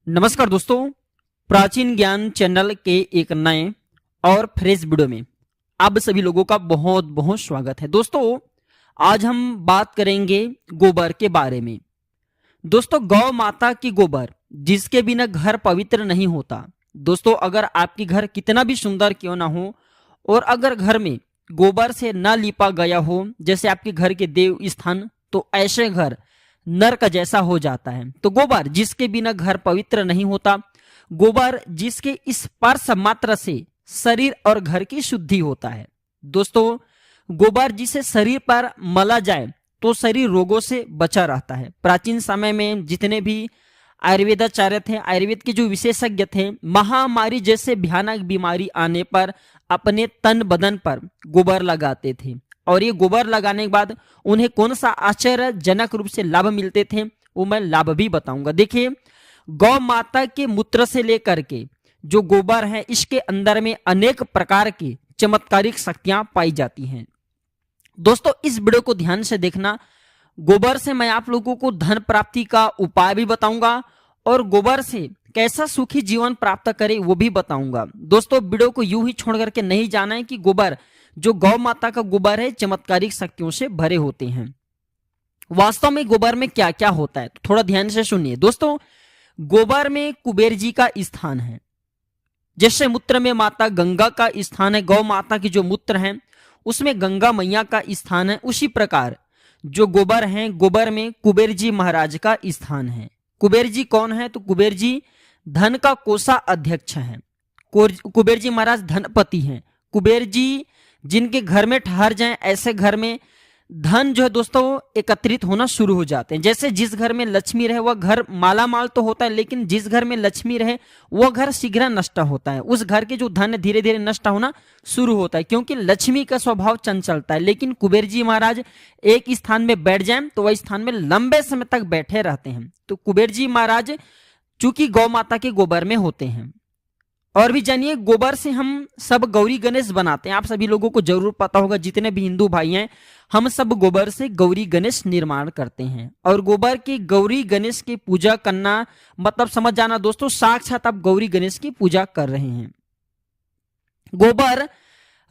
नमस्कार दोस्तों, प्राचीन ज्ञान चैनल के एक नए और फ्रेश वीडियो में आप सभी लोगों का बहुत बहुत स्वागत है। दोस्तों, आज हम बात करेंगे गोबर के बारे में। दोस्तों, गौ माता की गोबर जिसके बिना घर पवित्र नहीं होता। दोस्तों, अगर आपकी घर कितना भी सुंदर क्यों ना हो और अगर घर में गोबर से ना लिपा गया हो, जैसे आपके घर के देव स्थान, तो ऐसे घर नरक जैसा हो जाता है। तो गोबर जिसके बिना घर पवित्र नहीं होता, गोबर जिसके स्पर्श मात्र से शरीर और घर की शुद्धि होता है। दोस्तों, गोबर जिसे शरीर पर मला जाए तो शरीर रोगों से बचा रहता है। प्राचीन समय में जितने भी आयुर्वेदाचार्य थे, आयुर्वेद के जो विशेषज्ञ थे, महामारी जैसे भयानक बीमारी आने पर अपने तन बदन पर गोबर लगाते थे। और ये गोबर लगाने के बाद उन्हें कौन सा आश्चर्यजनक रूप से लाभ मिलते थे, वो मैं लाभ भी बताऊंगा। देखिए, गौ माता के मूत्र से लेकर के जो गोबर है, इसके अंदर में अनेक प्रकार की चमत्कारिक शक्तियां पाई जाती हैं। दोस्तों, इस वीडियो को ध्यान से देखना। गोबर से मैं आप लोगों को धन प्राप्ति का उपाय भी बताऊंगा और गोबर से कैसा सुखी जीवन प्राप्त करें वो भी बताऊंगा। दोस्तों, वीडियो को यूं ही छोड़ करके नहीं जाना है कि गोबर, जो गौ माता का गोबर है, चमत्कारिक शक्तियों से भरे होते हैं। वास्तव में गोबर में क्या क्या होता है, तो थोड़ा ध्यान से सुनिए। दोस्तों, गोबर में कुबेर जी का स्थान है। जैसे मूत्र में माता गंगा का स्थान है, गौ माता की जो मूत्र है उसमें गंगा मैया का स्थान है, उसी प्रकार जो गोबर है, गोबर में कुबेर जी महाराज का स्थान है। कुबेर जी कौन है, तो कुबेर जी धन का कोषा अध्यक्ष है। कुबेर जी महाराज धनपति हैं। कुबेर जी जिनके घर में ठहर जाएं, ऐसे घर में धन जो है दोस्तों एकत्रित होना शुरू हो जाते हैं। जैसे जिस घर में लक्ष्मी रहे वह घर माला माल तो होता है, लेकिन जिस घर में लक्ष्मी रहे वह घर शीघ्र नष्ट होता है। उस घर के जो धन धीरे धीरे नष्ट होना शुरू होता है, क्योंकि लक्ष्मी का स्वभाव चंचलता है। लेकिन कुबेर जी महाराज एक स्थान में बैठ जाए तो वह स्थान में लंबे समय तक बैठे रहते हैं। तो कुबेर जी महाराज चूंकि गौ माता के गोबर में होते हैं। और भी जानिए, गोबर से हम सब गौरी गणेश बनाते हैं। आप सभी लोगों को जरूर पता होगा, जितने भी हिंदू भाई हैं, हम सब गोबर से गौरी गणेश निर्माण करते हैं। और गोबर की गौरी गणेश की पूजा करना मतलब समझ जाना दोस्तों, साक्षात आप गौरी गणेश की पूजा कर रहे हैं। गोबर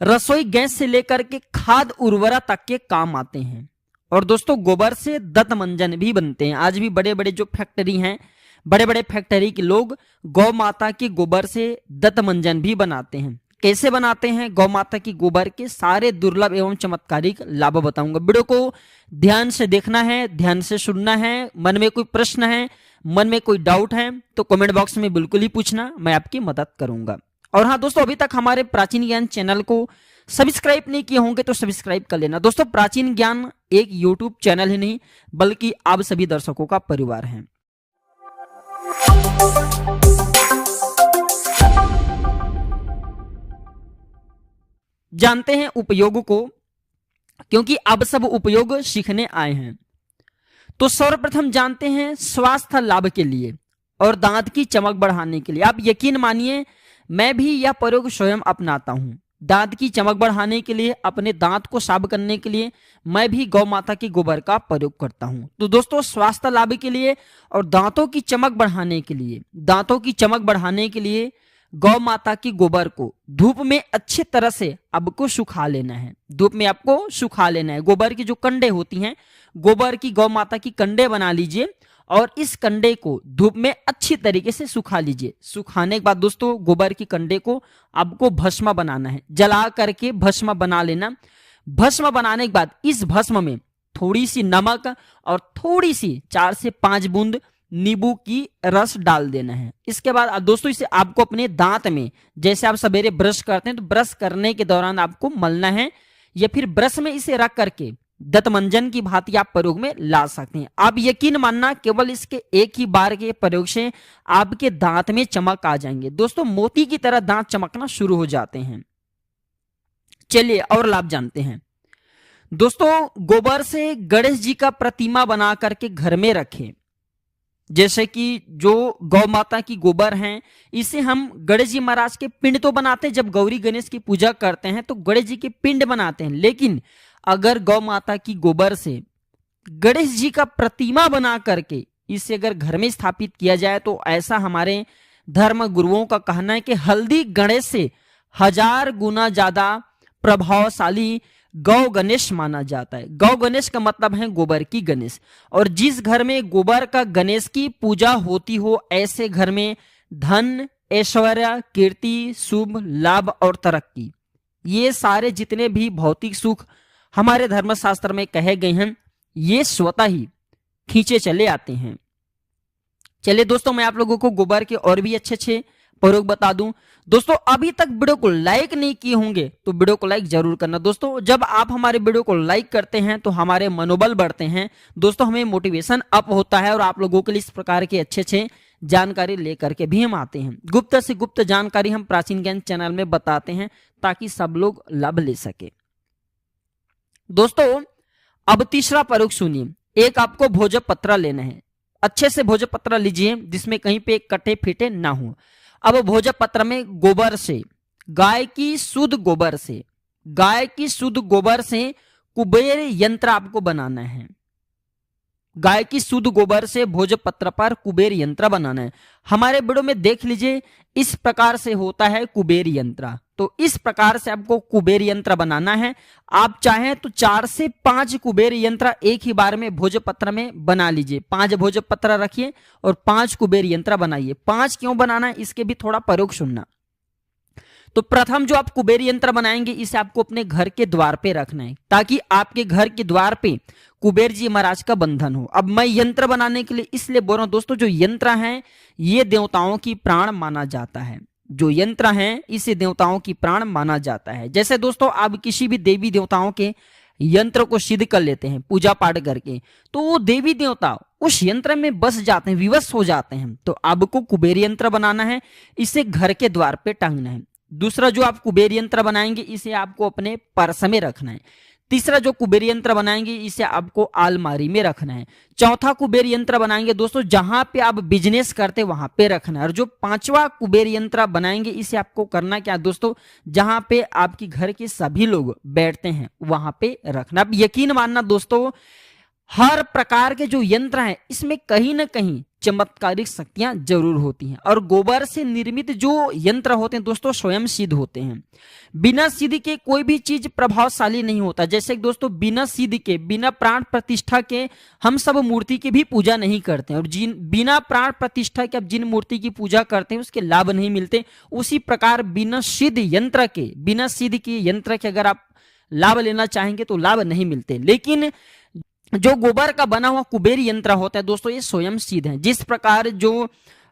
रसोई गैस से लेकर के खाद उर्वरा तक के काम आते हैं। और दोस्तों, गोबर से दंत मंजन भी बनते हैं। आज भी बड़े बड़े जो फैक्ट्री हैं, बड़े बड़े फैक्ट्री के लोग गौ माता के गोबर से दंत मंजन भी बनाते हैं। कैसे बनाते हैं, गौ माता की गोबर के सारे दुर्लभ एवं चमत्कारिक लाभ बताऊंगा। वीडियो को ध्यान से देखना है, ध्यान से सुनना है। मन में कोई प्रश्न है, मन में कोई डाउट है तो कमेंट बॉक्स में बिल्कुल ही पूछना, मैं आपकी मदद करूंगा। और हाँ दोस्तों, अभी तक हमारे प्राचीन ज्ञान चैनल को सब्सक्राइब नहीं किए होंगे तो सब्सक्राइब कर लेना। दोस्तों, प्राचीन ज्ञान एक यूट्यूब चैनल ही नहीं बल्कि आप सभी दर्शकों का परिवार है। जानते हैं उपयोग को, क्योंकि अब सब उपयोग सीखने आए हैं। तो सर्वप्रथम जानते हैं स्वास्थ्य लाभ के लिए और दांत की चमक बढ़ाने के लिए। आप यकीन मानिए, मैं भी यह प्रयोग स्वयं अपनाता हूं। दांत की चमक बढ़ाने के लिए, अपने दांत को साफ करने के लिए मैं भी गौ माता के गोबर का प्रयोग करता हूं। तो दोस्तों, स्वास्थ्य लाभ के लिए और दांतों की चमक बढ़ाने के लिए, दांतों की चमक बढ़ाने के लिए गौ माता की गोबर को धूप में अच्छी तरह से आपको सुखा लेना है। धूप में आपको सुखा लेना है। गोबर की जो कंडे होती हैं, गोबर की गौ माता की कंडे बना लीजिए और इस कंडे को धूप में अच्छी तरीके से सुखा लीजिए। सुखाने के बाद दोस्तों, गोबर की कंडे को आपको भस्म बनाना है। जला करके भस्म बना लेना। भस्म बनाने के बाद इस भस्म में थोड़ी सी नमक और थोड़ी सी 4 से 5 बूंद नींबू की रस डाल देना है। इसके बाद दोस्तों, इसे आपको अपने दांत में, जैसे आप सवेरे ब्रश करते हैं तो ब्रश करने के दौरान आपको मलना है, या फिर ब्रश में इसे रख करके दंत मंजन की भांति आप प्रयोग में ला सकते हैं। आप यकीन मानना, केवल इसके एक ही बार के प्रयोग से आपके दांत में चमक आ जाएंगे। दोस्तों, मोती की तरह दांत चमकना शुरू हो जाते हैं। चलिए और लाभ जानते हैं। दोस्तों, गोबर से गणेश जी का प्रतिमा बना करके घर में रखें। जैसे कि जो गौ माता की गोबर हैं, इसे हम गणेश जी महाराज के पिंड तो बनाते हैं। जब गौरी गणेश की पूजा करते हैं तो गणेश जी के पिंड बनाते हैं। लेकिन अगर गौ माता की गोबर से गणेश जी का प्रतिमा बना करके इसे अगर घर में स्थापित किया जाए तो ऐसा हमारे धर्म गुरुओं का कहना है कि हल्दी गणेश से 1000 गुना ज्यादा प्रभावशाली गौ गणेश माना जाता है। गौ गणेश का मतलब है गोबर की गणेश, और जिस घर में गोबर का गणेश की पूजा होती हो ऐसे घर में धन, ऐश्वर्य, कीर्ति, शुभ लाभ और तरक्की, ये सारे जितने भी भौतिक सुख हमारे धर्मशास्त्र में कहे गए हैं ये स्वतः ही खींचे चले आते हैं। चलिए दोस्तों, मैं आप लोगों को गोबर के और भी अच्छे अच्छे प्रयोग बता दूं। दोस्तों, अभी तक वीडियो को लाइक नहीं किए होंगे तो वीडियो को लाइक जरूर करना। दोस्तों, जब आप हमारे वीडियो को लाइक करते हैं तो हमारे मनोबल बढ़ते हैं दोस्तों, हमें मोटिवेशन अप होता है और आप लोगों के लिए इस प्रकार के अच्छे अच्छे जानकारी लेकर के भी हम आते हैं। गुप्त से गुप्त जानकारी हम प्राचीन ज्ञान चैनल में बताते हैं ताकि सब लोग लाभ ले सके। दोस्तों, अब तीसरा प्रयोग सुनिए। एक आपको भोजपत्र लेना है, अच्छे से भोजपत्र लीजिए जिसमें कहीं पे कटे फीटे ना हो। अब भोजपत्र में गोबर से, गाय की शुद्ध गोबर से, गाय की शुद्ध गोबर से कुबेर यंत्र आपको बनाना है। गाय की शुद्ध गोबर से भोजपत्र पर कुबेर यंत्र बनाना है। हमारे वीडियो में देख लीजिए, इस प्रकार से होता है कुबेर यंत्र। तो इस प्रकार से आपको कुबेर यंत्र बनाना है। आप चाहें तो 4 से 5 कुबेर यंत्र एक ही बार में भोजपत्र में बना लीजिए। 5 भोजपत्र रखिए और 5 कुबेर यंत्र बनाइए। 5 क्यों बनाना है इसके भी थोड़ा प्रयोग सुनना। तो प्रथम जो आप कुबेर यंत्र बनाएंगे इसे आपको अपने घर के द्वार पे रखना है ताकि आपके घर के द्वार पे कुबेर जी महाराज का बंधन हो। अब मैं यंत्र बनाने के लिए इसलिए बोल रहा हूं दोस्तों, जो यंत्र है ये देवताओं की प्राण माना जाता है। जो यंत्र है इसे देवताओं की प्राण माना जाता है। जैसे दोस्तों, आप किसी भी देवी देवताओं के यंत्र को सिद्ध कर लेते हैं पूजा पाठ करके, तो वो देवी देवता उस यंत्र में बस जाते हैं, विवश हो जाते हैं। तो आपको कुबेर यंत्र बनाना है, इसे घर के द्वार पे टांगना है। दूसरा जो आप कुबेर यंत्र बनाएंगे इसे आपको अपने पर्स में रखना है। तीसरा जो कुबेर यंत्र बनाएंगे इसे आपको अलमारी में रखना है। चौथा कुबेर यंत्र बनाएंगे दोस्तों जहां पे आप बिजनेस करते वहां पे रखना है। और जो 5वां कुबेर यंत्र बनाएंगे इसे आपको करना क्या दोस्तों, जहां पे आपके घर के सभी लोग बैठते हैं वहां पे रखना। अब यकीन मानना दोस्तों, हर प्रकार के जो यंत्र हैं इसमें कहीं ना कहीं चमत्कारिक शक्तियां जरूर होती हैं। और गोबर से निर्मित जो यंत्र होते हैं दोस्तों स्वयं सिद्ध होते हैं। बिना सिद्ध के कोई भी चीज प्रभावशाली नहीं होता। जैसे दोस्तों, बिना सिद्ध के, बिना प्राण प्रतिष्ठा के हम सब मूर्ति की भी पूजा नहीं करते हैं, और जिन बिना प्राण प्रतिष्ठा के आप जिन मूर्ति की पूजा करते हैं उसके लाभ नहीं मिलते। उसी प्रकार बिना सिद्ध यंत्र के, बिना सिद्ध के यंत्र के अगर आप लाभ लेना चाहेंगे तो लाभ नहीं मिलते। लेकिन जो गोबर का बना हुआ कुबेर यंत्र होता है दोस्तों ये स्वयं सिद्ध है। जिस प्रकार जो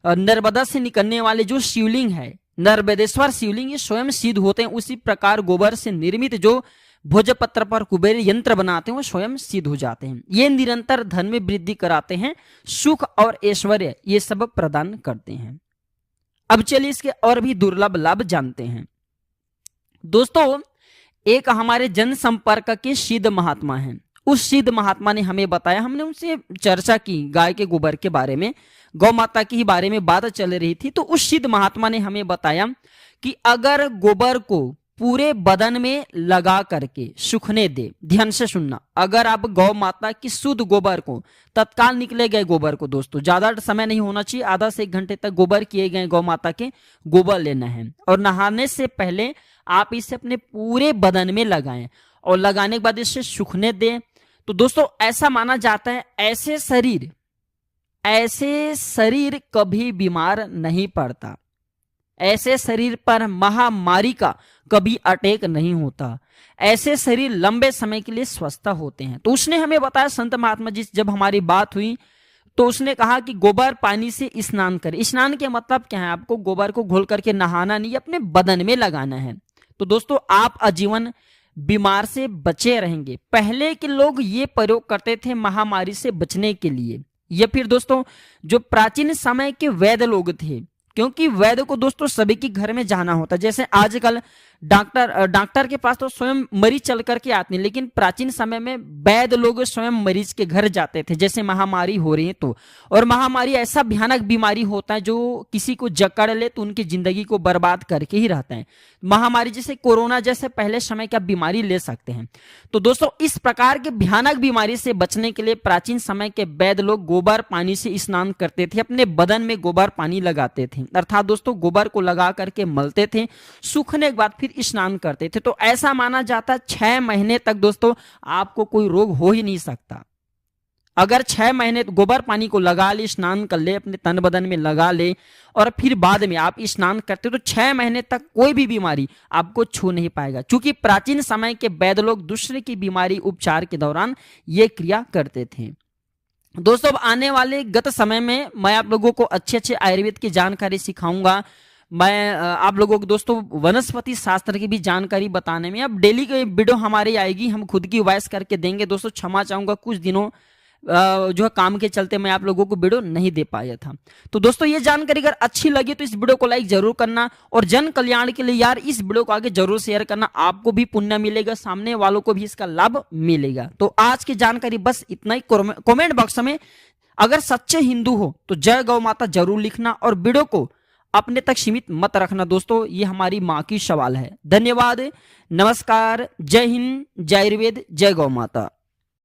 नर्मदा से निकलने वाले जो शिवलिंग है, नर्मदेश्वर शिवलिंग, ये स्वयं सिद्ध होते हैं, उसी प्रकार गोबर से निर्मित जो भोजपत्र पर कुबेर यंत्र बनाते हैं वो स्वयं सिद्ध हो जाते हैं। ये निरंतर धन में वृद्धि कराते हैं, सुख और ऐश्वर्य ये सब प्रदान करते हैं। अब चलिए इसके और भी दुर्लभ लाभ जानते हैं। दोस्तों, एक हमारे जनसंपर्क के सिद्ध महात्मा हैं। उस सिद्ध महात्मा ने हमें बताया, हमने उनसे चर्चा की गाय के गोबर के बारे में, गौ माता के ही बारे में बात चल रही थी। तो उस सिद्ध महात्मा ने हमें बताया कि अगर गोबर को पूरे बदन में लगा करके सूखने दे, ध्यान से सुनना, अगर आप गौ माता की शुद्ध गोबर को, तत्काल निकले गए गोबर को दोस्तों, ज्यादा समय नहीं होना चाहिए, आधा से 1 घंटे तक गोबर किए गए गौ माता के गोबर लेना है और नहाने से पहले आप इसे अपने पूरे बदन में लगाएं और लगाने के बाद इसे सूखने दें। तो दोस्तों ऐसा माना जाता है ऐसे शरीर कभी बीमार नहीं पड़ता, ऐसे शरीर पर महामारी का कभी अटैक नहीं होता, ऐसे शरीर लंबे समय के लिए स्वस्थ होते हैं। तो उसने हमें बताया, संत महात्मा जी जब हमारी बात हुई तो उसने कहा कि गोबर पानी से स्नान करें। स्नान के मतलब क्या है, आपको गोबर को घोल करके नहाना नहीं, अपने बदन में लगाना है। तो दोस्तों आप आजीवन बीमार से बचे रहेंगे। पहले के लोग ये प्रयोग करते थे महामारी से बचने के लिए, या फिर दोस्तों जो प्राचीन समय के वैद्य लोग थे, क्योंकि वैद्य को दोस्तों सभी के घर में जाना होता है। जैसे आजकल डॉक्टर के पास तो स्वयं मरीज चल करके आते हैं, लेकिन प्राचीन समय में वैद्य लोग स्वयं मरीज के घर जाते थे। जैसे महामारी हो रही है तो, और महामारी ऐसा भयानक बीमारी होता है जो किसी को जकड़ ले तो उनकी जिंदगी को बर्बाद करके ही रहता है। महामारी जैसे कोरोना जैसे पहले समय का बीमारी ले सकते हैं। तो दोस्तों इस प्रकार के भयानक बीमारी से बचने के लिए प्राचीन समय के वैद्य लोग गोबर पानी से स्नान करते थे, अपने बदन में गोबर पानी लगाते थे, अर्थात दोस्तों गोबर को लगा करके मलते थे, सूखने के बाद फिर स्नान करते थे। तो ऐसा माना जाता है 6 महीने तक दोस्तों आपको कोई रोग हो ही नहीं सकता। अगर 6 महीने गोबर पानी को लगा ले, स्नान कर ले, अपने तन बदन में लगा ले और फिर बाद में आप स्नान करते हो तो 6 महीने तक कोई भी बीमारी आपको छू नहीं पाएगा, क्योंकि प्राचीन समय के वैद्य लोग दूसरे की बीमारी उपचार के दौरान ये क्रिया करते थे। दोस्तों अब आने वाले गत समय में मैं आप लोगों को अच्छे अच्छे आयुर्वेद की जानकारी सिखाऊंगा। मैं आप लोगों को दोस्तों वनस्पति शास्त्र की भी जानकारी बताने में, अब डेली की वीडियो हमारी आएगी, हम खुद की वॉइस करके देंगे। दोस्तों क्षमा चाहूंगा, कुछ दिनों जो है काम के चलते मैं आप लोगों को वीडियो नहीं दे पाया था। तो दोस्तों ये जानकारी अगर अच्छी लगी तो इस वीडियो को लाइक जरूर करना, और जन कल्याण के लिए यार इस वीडियो को आगे जरूर शेयर करना। आपको भी पुण्य मिलेगा, सामने वालों को भी इसका लाभ मिलेगा। तो आज की जानकारी बस इतना ही। कमेंट बॉक्स में अगर सच्चे हिंदू हो तो जय गौ माता जरूर लिखना, और वीडियो को अपने तक सीमित मत रखना। दोस्तों ये हमारी माँ की सवाल है। धन्यवाद, नमस्कार, जय हिंद, जय आयुर्वेद, जय गौ माता।